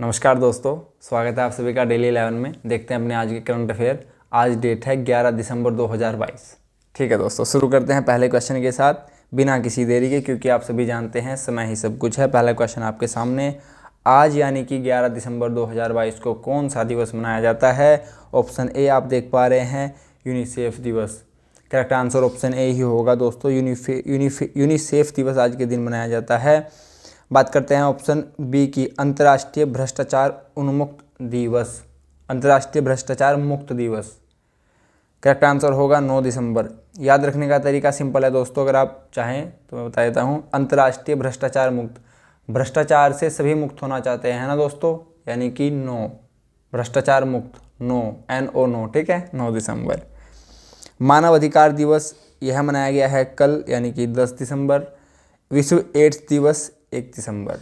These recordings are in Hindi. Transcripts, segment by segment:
नमस्कार दोस्तों, स्वागत है आप सभी का डेली 11 में। देखते हैं अपने आज के करंट अफेयर। आज डेट है 11 दिसंबर 2022। ठीक है दोस्तों, शुरू करते हैं पहले क्वेश्चन के साथ बिना किसी देरी के, क्योंकि आप सभी जानते हैं समय ही सब कुछ है। पहला क्वेश्चन आपके सामने, आज यानी कि 11 दिसंबर 2022 को कौन सा दिवस मनाया जाता है? ऑप्शन ए आप देख पा रहे हैं, यूनिसेफ दिवस। करेक्ट आंसर ऑप्शन ए ही होगा दोस्तों, यूनिसेफ दिवस आज के दिन मनाया जाता है। बात करते हैं ऑप्शन बी की, अंतर्राष्ट्रीय भ्रष्टाचार उन्मुक्त दिवस। अंतर्राष्ट्रीय भ्रष्टाचार मुक्त दिवस, करेक्ट आंसर होगा 9 दिसंबर। याद रखने का तरीका सिंपल है दोस्तों, अगर आप चाहें तो मैं बता देता हूँ। अंतर्राष्ट्रीय भ्रष्टाचार मुक्त, भ्रष्टाचार से सभी मुक्त होना चाहते हैं ना दोस्तों, यानी कि 9 भ्रष्टाचार मुक्त, NO, ठीक है, 9 दिसंबर। मानव अधिकार दिवस यह मनाया गया है कल, यानी कि 10 दिसंबर। विश्व एड्स दिवस 1 दिसंबर।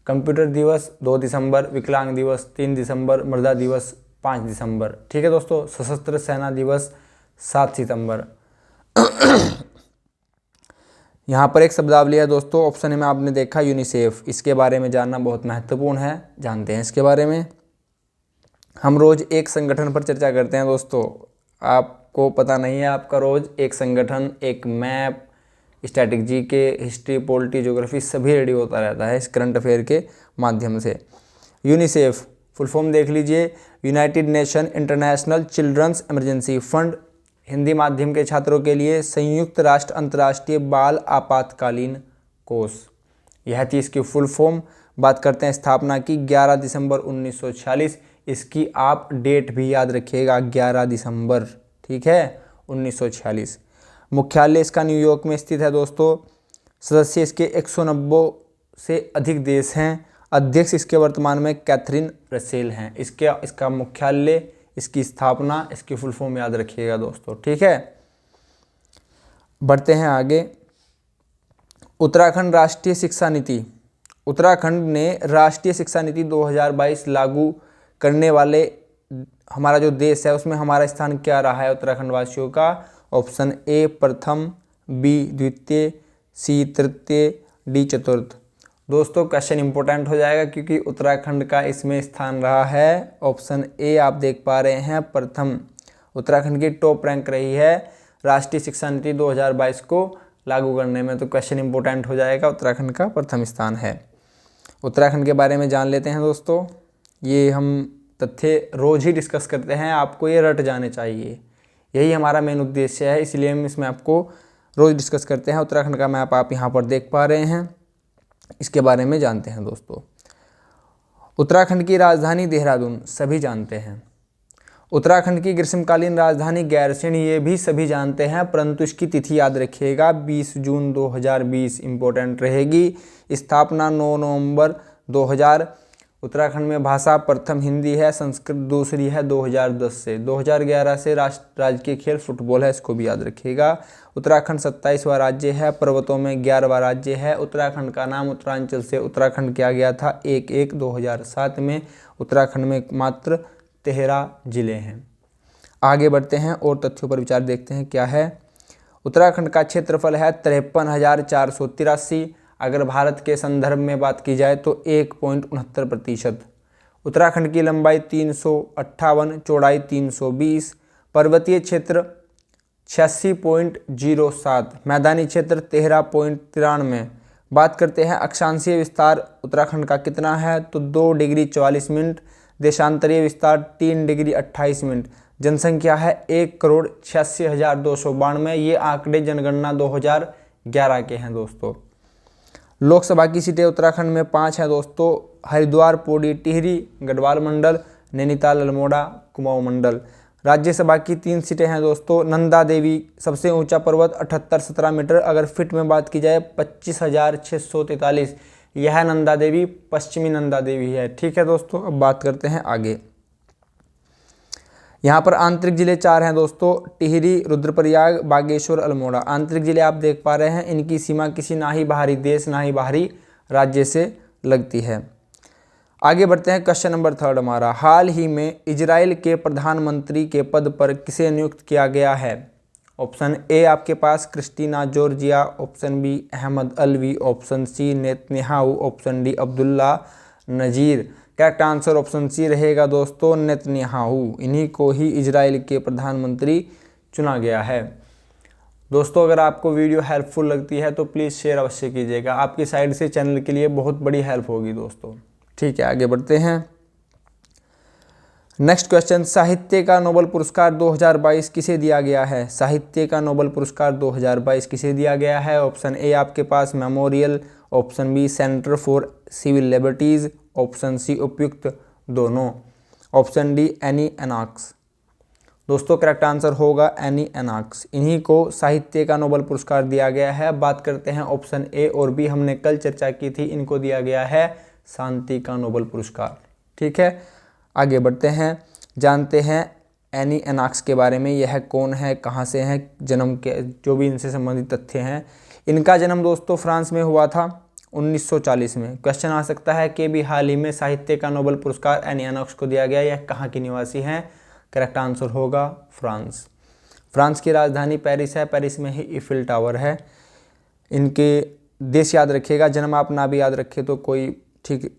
कंप्यूटर दिवस 2 दिसंबर। विकलांग दिवस 3 दिसंबर। मृदा दिवस 5 दिसंबर। ठीक है दोस्तों। सशस्त्र सेना दिवस 7 सितंबर। यहाँ पर एक शब्दावली है दोस्तों, ऑप्शन में आपने देखा यूनिसेफ। इसके बारे में जानना बहुत महत्वपूर्ण है, जानते हैं इसके बारे में। हम रोज एक संगठन पर चर्चा करते हैं दोस्तों, आपको पता नहीं है, आपका रोज एक संगठन, एक मैप, स्ट्रैटेजी के, हिस्ट्री, पॉलिटी, ज्योग्राफी सभी रेडी होता रहता है इस करंट अफेयर के माध्यम से। यूनिसेफ फुल फॉर्म देख लीजिए, united nation international children's emergency fund. Hindi माध्यम के छात्रों के लिए संयुक्त राष्ट्र अंतर्राष्ट्रीय बाल आपातकालीन कोष, यह थी इसकी फुल फॉर्म। बात करते हैं स्थापना की, 11 दिसंबर 1946। इसकी आप डेट भी याद रखिएगा, 11 दिसंबर, ठीक है, 1946। मुख्यालय इसका न्यूयॉर्क में स्थित है दोस्तों। सदस्य इसके 190 से अधिक देश हैं। अध्यक्ष इसके वर्तमान में कैथरीन रसेल हैं। इसका मुख्यालय, इसकी स्थापना, इसकी फुल फॉर्म याद रखिएगा दोस्तों, ठीक है। बढ़ते हैं आगे। उत्तराखंड राष्ट्रीय शिक्षा नीति। उत्तराखंड ने राष्ट्रीय शिक्षा नीति 2022 लागू करने वाले हमारा जो देश है उसमें हमारा स्थान क्या रहा है उत्तराखंड वासियों का? ऑप्शन ए प्रथम, बी द्वितीय, सी तृतीय, डी चतुर्थ। दोस्तों क्वेश्चन इंपॉर्टेंट हो जाएगा क्योंकि उत्तराखंड का इसमें स्थान रहा है, ऑप्शन ए आप देख पा रहे हैं, प्रथम। उत्तराखंड की टॉप रैंक रही है राष्ट्रीय शिक्षा नीति 2022 को लागू करने में, तो क्वेश्चन इंपॉर्टेंट हो जाएगा, उत्तराखंड का प्रथम स्थान है। उत्तराखंड के बारे में जान लेते हैं दोस्तों। ये हम तथ्य रोज ही डिस्कस करते हैं, आपको ये रट जाने चाहिए, यही हमारा मेन उद्देश्य है, इसलिए हम इसमें आपको रोज डिस्कस करते हैं। उत्तराखंड का मैप आप यहाँ पर देख पा रहे हैं, इसके बारे में जानते हैं दोस्तों। उत्तराखंड की राजधानी देहरादून सभी जानते हैं। उत्तराखंड की ग्रीष्मकालीन राजधानी गैरसैंण, ये भी सभी जानते हैं, परंतु इसकी तिथि याद रखिएगा, 20 जून 2020 इंपॉर्टेंट रहेगी। स्थापना 9 नवंबर 2000। उत्तराखंड में भाषा प्रथम हिंदी है, संस्कृत दूसरी है 2010 से। 2011 से राजकीय खेल फुटबॉल है, इसको भी याद रखिएगा। उत्तराखंड 27वां राज्य है, पर्वतों में 11वां राज्य है। उत्तराखंड का नाम उत्तरांचल से उत्तराखंड किया गया था 1/1/2007 में। उत्तराखंड में मात्र 13 जिले हैं। आगे बढ़ते हैं और तथ्यों पर विचार देखते हैं क्या है। उत्तराखंड का क्षेत्रफल है 53,483। अगर भारत के संदर्भ में बात की जाए तो 1.69%। उत्तराखंड की लंबाई 358, चौड़ाई 320, पर्वतीय क्षेत्र 86.07, मैदानी क्षेत्र 13.93। बात करते हैं अक्षांशीय विस्तार उत्तराखंड का कितना है, तो 2 डिग्री 44 मिनट। देशांतरीय विस्तार 3 डिग्री 28 मिनट। जनसंख्या है 1,86,292। ये आंकड़े जनगणना 2011 के हैं दोस्तों। लोकसभा की सीटें उत्तराखंड में 5 हैं दोस्तों, हरिद्वार, पौड़ी, टिहरी, गढ़वाल मंडल, नैनीताल, अल्मोड़ा, कुमाऊं मंडल। राज्यसभा की 3 सीटें हैं दोस्तों, नंदा देवी सबसे ऊंचा पर्वत 7817 मीटर, अगर फिट में बात की जाए 25,643, यह नंदा देवी पश्चिमी नंदा देवी है, ठीक है दोस्तों। अब बात करते हैं आगे। यहाँ पर आंतरिक जिले 4 हैं दोस्तों, टिहरी, रुद्रप्रयाग, बागेश्वर, अल्मोड़ा। आंतरिक जिले आप देख पा रहे हैं, इनकी सीमा किसी ना ही बाहरी देश ना ही बाहरी राज्य से लगती है। आगे बढ़ते हैं, क्वेश्चन नंबर 3 हमारा। हाल ही में इजराइल के प्रधानमंत्री के पद पर किसे नियुक्त किया गया है? ऑप्शन ए आपके पास Christina Georgia, option B Ahmed Alvi, option C Netanyahu, option D Abdullah Nazir. Correct answer option C रहेगा दोस्तों, नेतन्याहू। इन्हीं को ही इजराइल के प्रधानमंत्री चुना गया है। दोस्तों अगर आपको वीडियो हेल्पफुल लगती है तो प्लीज़ शेयर अवश्य कीजिएगा, आपकी साइड से चैनल के लिए बहुत बड़ी हेल्प होगी दोस्तों। ठीक है, आगे बढ़ते हैं। नेक्स्ट क्वेश्चन, साहित्य का नोबेल पुरस्कार 2022 किसे दिया गया है? साहित्य का नोबेल पुरस्कार 2022 किसे दिया गया है? ऑप्शन ए आपके पास memorial, option B centre for civil liberties, option C उपयुक्त दोनों, ऑप्शन डी एनी एनॉक्स। दोस्तों करेक्ट आंसर होगा एनी एनॉक्स। इन्हीं को साहित्य का नोबेल पुरस्कार दिया गया है। बात करते हैं ऑप्शन ए और बी, हमने कल चर्चा की थी, इनको दिया गया है शांति का नोबेल पुरस्कार। ठीक है, आगे बढ़ते हैं, जानते हैं एनी एनॉक्स के बारे में। यह कौन है, कहाँ से हैं, जन्म के जो भी इनसे संबंधित तथ्य हैं। इनका जन्म दोस्तों फ्रांस में हुआ था 1940 में। क्वेश्चन आ सकता है कि भी हाल ही में साहित्य का नोबेल पुरस्कार एनी एनॉक्स को दिया गया, यह कहाँ के निवासी हैं? करेक्ट आंसर होगा फ्रांस। फ्रांस की राजधानी पेरिस है, पेरिस में ही ईफिल टावर है। इनके देश याद रखिएगा, जन्म आप ना भी याद रखें तो कोई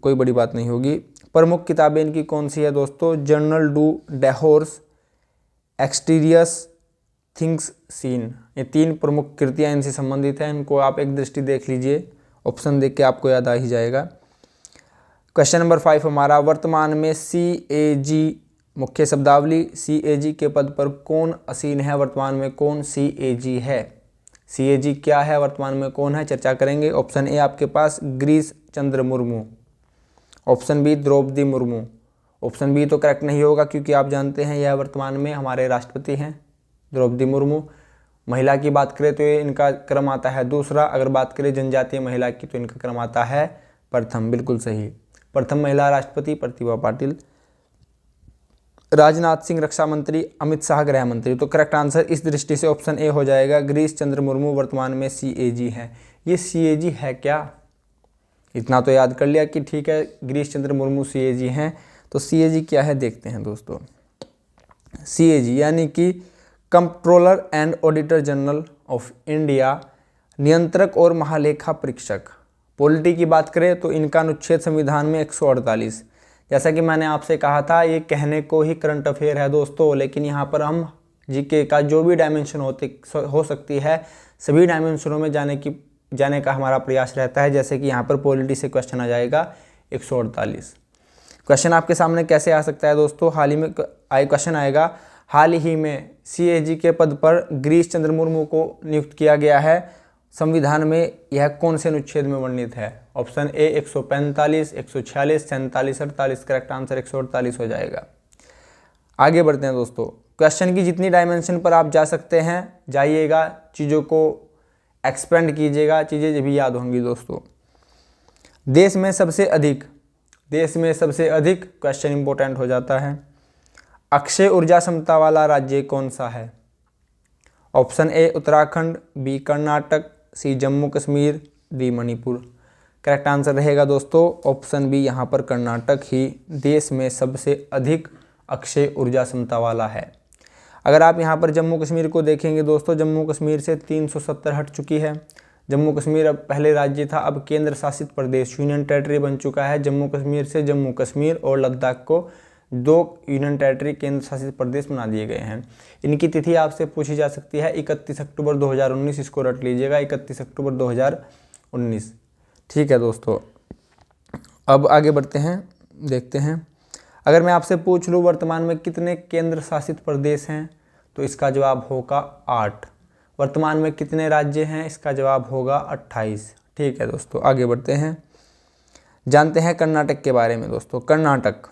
बड़ी बात नहीं होगी। प्रमुख किताबें इनकी कौन सी है दोस्तों? जर्नल डू डेहोर्स, एक्सटीरियस, थिंग्स सीन, ये 3 प्रमुख कृतियाँ इनसे संबंधित हैं। इनको आप एक दृष्टि देख लीजिए, ऑप्शन देख के आपको याद आ ही जाएगा। क्वेश्चन नंबर 5 हमारा, वर्तमान में CAG मुख्य शब्दावली, CAG के पद पर कौन आसीन है? वर्तमान में कौन CAG है? CAG क्या है, वर्तमान में कौन है, चर्चा करेंगे। ऑप्शन ए आपके पास Girish Chandra Murmu, option B Draupadi Murmu. Option B तो करेक्ट नहीं होगा क्योंकि आप जानते हैं यह वर्तमान में हमारे राष्ट्रपति हैं द्रौपदी मुर्मू। महिला की बात करें तो ये इनका क्रम आता है दूसरा। अगर बात करें जनजातीय महिला की तो इनका क्रम आता है प्रथम। बिल्कुल सही, प्रथम महिला राष्ट्रपति प्रतिभा पाटिल। राजनाथ सिंह रक्षा मंत्री, अमित शाह गृह मंत्री। तो करेक्ट आंसर इस दृष्टि से ऑप्शन ए हो जाएगा, गिरीश चंद्र मुर्मू वर्तमान में CAG है। ये CAG है क्या, इतना तो याद कर लिया कि ठीक है गिरीश चंद्र मुर्मू CAG हैं। तो CAG क्या है देखते हैं दोस्तों। CAG यानी कि controller and auditor general of India, नियंत्रक और महालेखा परीक्षक। पॉलिटी की बात करें तो इनका अनुच्छेद संविधान में 148। जैसा कि मैंने आपसे कहा था ये कहने को ही करंट अफेयर है दोस्तों, लेकिन यहाँ पर हम जीके का जो भी डायमेंशन हो सकती है सभी डायमेंशनों में जाने का हमारा प्रयास रहता है। जैसे कि यहाँ पर पॉलिटी से क्वेश्चन आ जाएगा 148। क्वेश्चन आपके सामने कैसे आ सकता है दोस्तों? हाल ही में क्वेश्चन आएगा, हाल ही में CAG के पद पर गिरीश चंद्र मुर्मू को नियुक्त किया गया है, संविधान में यह कौन से अनुच्छेद में वर्णित है? ऑप्शन ए 145, 146, 47, 48। करेक्ट आंसर 148 हो जाएगा। आगे बढ़ते हैं दोस्तों, क्वेश्चन की जितनी डायमेंशन पर आप जा सकते हैं जाइएगा, चीज़ों को एक्सपेंड कीजिएगा, चीज़ें भी याद होंगी दोस्तों। देश में सबसे अधिक क्वेश्चन इंपॉर्टेंट हो जाता है, अक्षय ऊर्जा क्षमता वाला राज्य कौन सा है? Option A Uttarakhand, B Karnataka, C Jammu Kashmir, D Manipur. Correct answer रहेगा दोस्तों ऑप्शन बी, यहाँ पर कर्नाटक ही देश में सबसे अधिक अक्षय ऊर्जा क्षमता वाला है। अगर आप यहाँ पर जम्मू कश्मीर को देखेंगे दोस्तों, जम्मू कश्मीर से 370 हट चुकी है। जम्मू कश्मीर अब पहले राज्य था, अब केंद्र शासित प्रदेश यूनियन टेरिटरी बन चुका है। जम्मू कश्मीर से जम्मू कश्मीर और लद्दाख को 2 यूनियन टेरिटरी केंद्र शासित प्रदेश बना दिए गए हैं। इनकी तिथि आपसे पूछी जा सकती है 31 अक्टूबर 2019, इसको रट लीजिएगा 31 अक्टूबर 2019। ठीक है दोस्तों, अब आगे बढ़ते हैं, देखते हैं। अगर मैं आपसे पूछ लूँ वर्तमान में कितने केंद्र शासित प्रदेश हैं तो इसका जवाब होगा 8। वर्तमान में कितने राज्य हैं, इसका जवाब होगा 28। ठीक है दोस्तों, आगे बढ़ते हैं, जानते हैं कर्नाटक के बारे में दोस्तों। कर्नाटक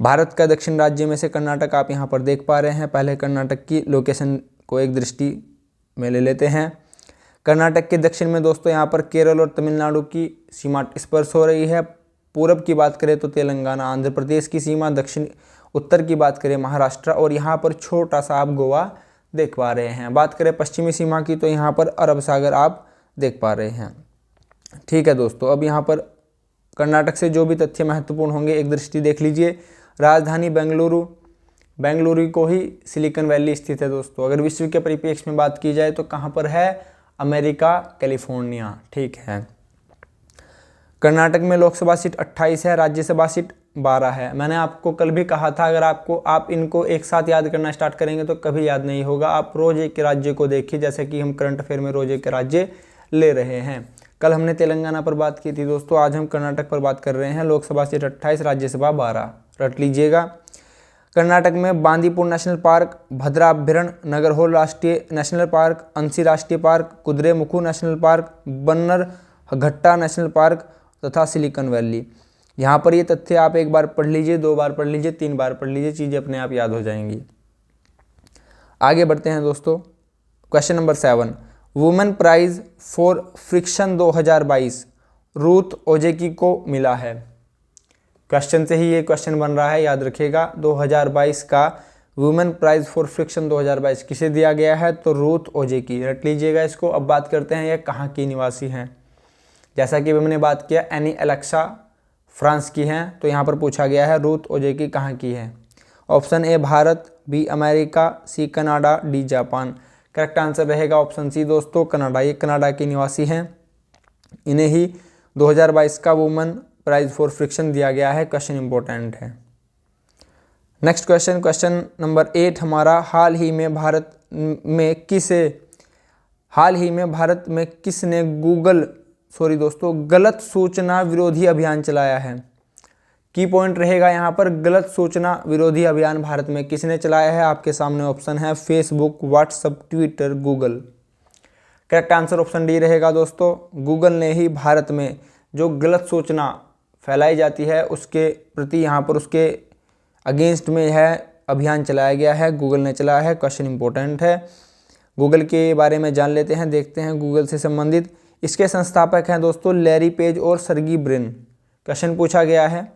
भारत का दक्षिण राज्य में से कर्नाटक आप यहाँ पर देख पा रहे हैं। पहले कर्नाटक की लोकेशन को एक दृष्टि में ले लेते हैं। कर्नाटक के दक्षिण में दोस्तों यहाँ पर केरल और तमिलनाडु की सीमा स्पर्श हो रही है। पूरब की बात करें तो तेलंगाना आंध्र प्रदेश की सीमा, दक्षिण उत्तर की बात करें महाराष्ट्र, और यहाँ पर छोटा सा आप गोवा देख पा रहे हैं। बात करें पश्चिमी सीमा की तो यहाँ पर अरब सागर आप देख पा रहे हैं। ठीक है दोस्तों, अब यहाँ पर कर्नाटक से जो भी तथ्य महत्वपूर्ण होंगे एक दृष्टि देख लीजिए। राजधानी बेंगलुरु को ही सिलिकॉन वैली स्थित है दोस्तों। अगर विश्व के परिप्रेक्ष्य में बात की जाए तो कहाँ पर है? America California. ठीक है, कर्नाटक में लोकसभा सीट 28 है, राज्यसभा सीट 12 है। मैंने आपको कल भी कहा था अगर आप इनको एक साथ याद करना स्टार्ट करेंगे तो कभी याद नहीं होगा। आप रोज एक राज्य को देखिए, जैसे कि हम करंट अफेयर में रोज एक राज्य ले रहे हैं। कल हमने तेलंगाना पर बात की थी दोस्तों, आज हम कर्नाटक पर बात कर रहे हैं। लोकसभा सीट 28, राज्यसभा 12, रट लीजिएगा। कर्नाटक में बांदीपुर नेशनल पार्क, भद्राभ्यरण नगरहोल राष्ट्रीय नेशनल पार्क, अंसी राष्ट्रीय park, Kudremukh national park, Bannerghatta national park तथा सिलिकॉन वैली। यहाँ पर ये तथ्य आप एक बार पढ़ लीजिए, 2 बार पढ़ लीजिए, 3 बार पढ़ लीजिए, चीज़ें अपने आप याद हो जाएंगी। आगे बढ़ते हैं दोस्तों। Question number 7, women prize for fiction 2022 Ruth Ozeki को मिला है। क्वेश्चन से ही ये क्वेश्चन बन रहा है, याद रखिएगा। 2022 का वुमेन प्राइज फॉर फ्रिक्शन 2022 किसे दिया गया है? तो रूथ ओजेकी, रट लीजिएगा इसको। अब बात करते हैं ये कहाँ की निवासी हैं। जैसा कि हमने बात किया एनी एलेक्सा फ्रांस की हैं, तो यहाँ पर पूछा गया है रूथ ओजेकी कहाँ की है। Option A Bharat, B America, C Canada, D Japan. Correct answer रहेगा ऑप्शन सी दोस्तों, कनाडा। ये कनाडा की निवासी हैं, इन्हें ही 2022 का वुमेन प्राइज फॉर फ्रिक्शन दिया गया है। क्वेश्चन इंपॉर्टेंट है। नेक्स्ट क्वेश्चन, क्वेश्चन नंबर 8 हमारा, हाल ही में भारत में किसने गलत सूचना विरोधी अभियान चलाया है। की पॉइंट रहेगा यहाँ पर, गलत सूचना विरोधी अभियान भारत में किसने चलाया है। आपके सामने ऑप्शन है Facebook, WhatsApp, Twitter, Google. Correct answer option D रहेगा दोस्तों, गूगल ने ही भारत में जो गलत सूचना फैलाई जाती है उसके प्रति यहाँ पर उसके अगेंस्ट में है अभियान चलाया गया है, गूगल ने चलाया है। क्वेश्चन इंपॉर्टेंट है, गूगल के बारे में जान लेते हैं, देखते हैं गूगल से संबंधित। इसके संस्थापक हैं दोस्तों लैरी पेज और सर्गी ब्रिन। क्वेश्चन पूछा गया है,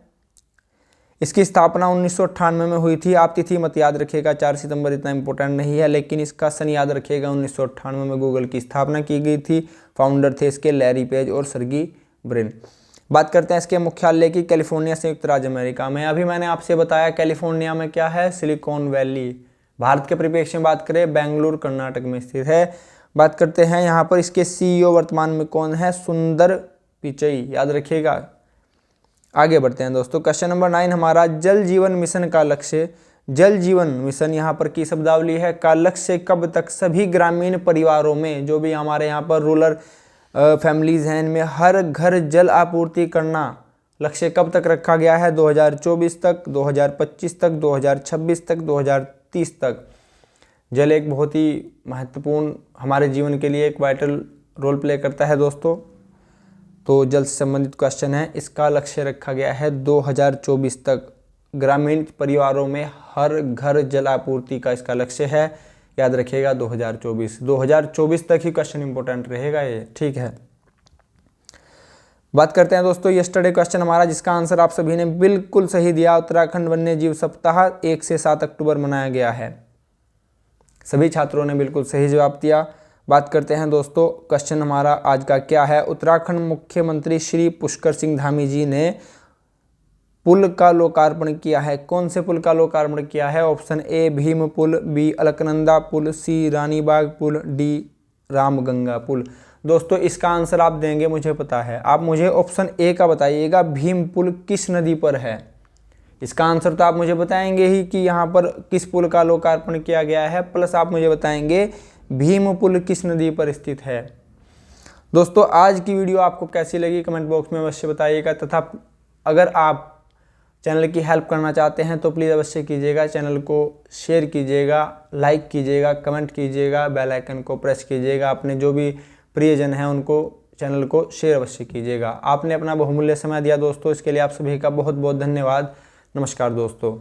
इसकी स्थापना 1998 में हुई थी। आप तिथि मत याद रखिएगा, 4 सितंबर इतना इंपॉर्टेंट नहीं है, लेकिन इसका सन याद रखिएगा, 1998 में गूगल की स्थापना की गई थी। फाउंडर थे इसके लैरी पेज और सर्गी ब्रिन। बात करते हैं इसके मुख्यालय की, कैलिफोर्निया, संयुक्त राज्य अमेरिका में। अभी मैंने आपसे बताया कैलिफोर्निया में क्या है, सिलिकॉन वैली। भारत के परिप्रेक्ष्य में बात करें, बेंगलुरु कर्नाटक में स्थित है। बात करते हैं यहाँ पर इसके सीईओ वर्तमान में कौन है, सुंदर पिचई, याद रखिएगा। आगे बढ़ते हैं दोस्तों। क्वेश्चन नंबर 9 हमारा, जल जीवन मिशन का लक्ष्य। जल जीवन मिशन यहाँ पर की शब्दावली है, का लक्ष्य कब तक सभी ग्रामीण परिवारों में, जो भी हमारे यहाँ पर रूरल फैमिलीज हैं, इनमें हर घर जल आपूर्ति करना लक्ष्य कब तक रखा गया है। 2024 तक, 2025 तक, 2026 तक, 2030 तक। जल एक बहुत ही महत्वपूर्ण हमारे जीवन के लिए एक वाइटल रोल प्ले करता है दोस्तों। तो जल से संबंधित क्वेश्चन है, इसका लक्ष्य रखा गया है 2024 तक ग्रामीण परिवारों में हर घर जल आपूर्ति का इसका लक्ष्य है। याद रखिएगा 2024 तक ही क्वेश्चन इंपॉर्टेंट रहेगा ये, ठीक है। बात करते हैं दोस्तों यस्टरडे क्वेश्चन हमारा, जिसका आंसर आप सभी ने बिल्कुल सही दिया। उत्तराखंड वन्य जीव सप्ताह 1 से 7 अक्टूबर मनाया गया है। सभी छात्रों ने बिल्कुल सही जवाब दिया। बात करते हैं दोस्तों क्वेश्चन हमारा आज का क्या है। उत्तराखंड मुख्यमंत्री श्री पुष्कर सिंह धामी जी ने पुल का लोकार्पण किया है। कौन से पुल का लोकार्पण किया है? ऑप्शन ए भीम पुल, बी अलकनंदा पुल, सी रानीबाग पुल, डी रामगंगा पुल। दोस्तों इसका आंसर आप देंगे मुझे पता है, आप मुझे ऑप्शन ए का बताइएगा, भीम पुल किस नदी पर है। इसका आंसर तो आप मुझे बताएंगे ही कि यहाँ पर किस पुल का लोकार्पण किया गया है, प्लस आप मुझे बताएंगे भीम पुल किस नदी पर स्थित है। दोस्तों आज की वीडियो आपको कैसी लगी कमेंट बॉक्स में अवश्य बताइएगा, तथा अगर आप चैनल की हेल्प करना चाहते हैं तो प्लीज़ अवश्य कीजिएगा, चैनल को शेयर कीजिएगा, लाइक कीजिएगा, कमेंट कीजिएगा, बेल आइकन को प्रेस कीजिएगा, अपने जो भी प्रियजन हैं उनको चैनल को शेयर अवश्य कीजिएगा। आपने अपना बहुमूल्य समय दिया दोस्तों, इसके लिए आप सभी का बहुत बहुत धन्यवाद। नमस्कार दोस्तों।